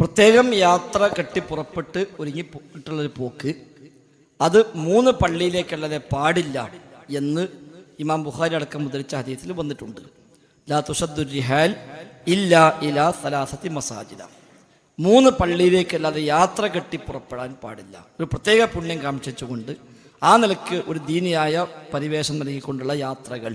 പ്രത്യേകം യാത്ര കെട്ടി പുറപ്പെട്ട് ഒരുങ്ങിയിട്ടുള്ളൊരു പോക്ക് അത് 3 പള്ളിയിലേക്കല്ലാതെ പാടില്ല എന്ന് ഇമാം ബുഖാരി അടക്കം ഉദ്ധരിച്ച ഹദീസിൽ വന്നിട്ടുണ്ട്. ലാ തുഷദ്ദു റിഹാൽ ഇല്ലാ ഇലാ സലാസത്തി മസാജിദ. 3 പള്ളിയിലേക്കല്ലാതെ യാത്ര കെട്ടി പുറപ്പെടാൻ പാടില്ല. ഒരു പ്രത്യേക പുണ്യം കാംക്ഷിച്ചുകൊണ്ട് ആ നിലക്ക് ഒരു ദീനിയായ പരിവേഷം നൽകിക്കൊണ്ടുള്ള യാത്രകൾ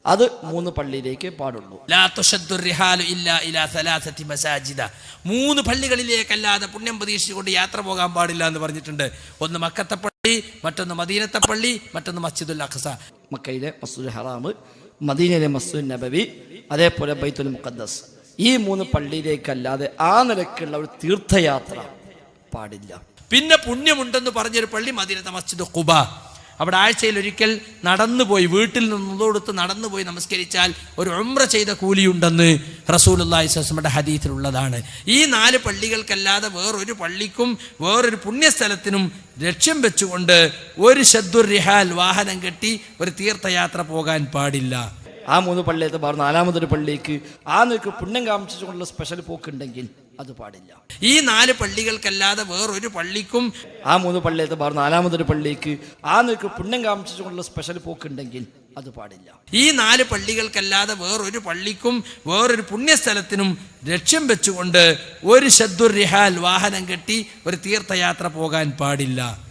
അത് 3 പള്ളിയിലേക്ക് പാടുള്ളൂ. ലാ തുഷദ്ദു റിഹാലു ഇല്ലാ ഇലാ സലാസത്തി മസാജിദ. 3 പള്ളികളിലേക്കല്ലാതെ പുണ്യം പ്രതീക്ഷിച്ചുകൊണ്ട് യാത്ര പോകാൻ പാടില്ല എന്ന് പറഞ്ഞിട്ടുണ്ട്. ഒന്ന് മക്കത്തെ പള്ളി, മറ്റൊന്ന് മദീനത്തെ പള്ളി, മറ്റൊന്ന് മസ്ജിദുൽ അഖ്സ. മക്കയിലെ മസ്ജിദുൽ ഹറാം, മദീനയിലെ മസ്ജിദുൽ നബവി, അതേപോലെ ബൈത്തുൽ മുഖദ്ദസ്. ഈ 3 പള്ളിയിലേക്കല്ലാതെ ആ നിലക്കുള്ള ഒരു തീർത്ഥയാത്ര പാടില്ല. പിന്നെ പുണ്യമുണ്ടെന്ന് പറഞ്ഞൊരു പള്ളി മദീനത്തെ മസ്ജിദ് ഖുബ. അവിടെ ആഴ്ചയിൽ ഒരിക്കൽ നടന്നുപോയി, വീട്ടിൽ നിന്നോടുത്ത് നടന്നുപോയി നമസ്കരിച്ചാൽ ഒരു ഉംറ ചെയ്ത കൂലിയുണ്ടെന്ന് റസൂലുള്ളാഹി സ്വല്ലല്ലാഹു അലൈഹി വസല്ലമയുടെ ഹദീസിലുള്ളതാണ്. ഈ 4 പള്ളികൾക്കല്ലാതെ വേറൊരു പള്ളിക്കും വേറൊരു പുണ്യസ്ഥലത്തിനും ലക്ഷ്യം വെച്ചുകൊണ്ട് ഒരു ശദ്ദുർ റിഹാൽ വാഹനം കെട്ടി ഒരു തീർത്ഥയാത്ര പോകാൻ പാടില്ല. ആ 3 പള്ളിയത്തെ 4-മതൊരു പള്ളിക്ക് ആ നിലക്ക് പുണ്യം കാമിച്ചുകൊണ്ടുള്ള സ്പെഷ്യൽ പോക്കുണ്ടെങ്കിൽ അത് പാടില്ല. ഈ 4 പള്ളികൾക്കല്ലാതെ വേറൊരു പള്ളിക്കും ആ 3 പള്ളിയത്തെ 4-മതൊരു പള്ളിക്ക് ആ നിലക്ക് പുണ്യം കാമിച്ചുകൊണ്ടുള്ള സ്പെഷ്യൽ പോക്കുണ്ടെങ്കിൽ അത് പാടില്ല. ഈ 4 പള്ളികൾക്കല്ലാതെ വേറൊരു പള്ളിക്കും വേറൊരു പുണ്യസ്ഥലത്തിനും ലക്ഷ്യം വെച്ചുകൊണ്ട് ഒരു ശദ്ദുർ റിഹാൽ വാഹനം കെട്ടി ഒരു തീർത്ഥയാത്ര പോകാൻ പാടില്ല.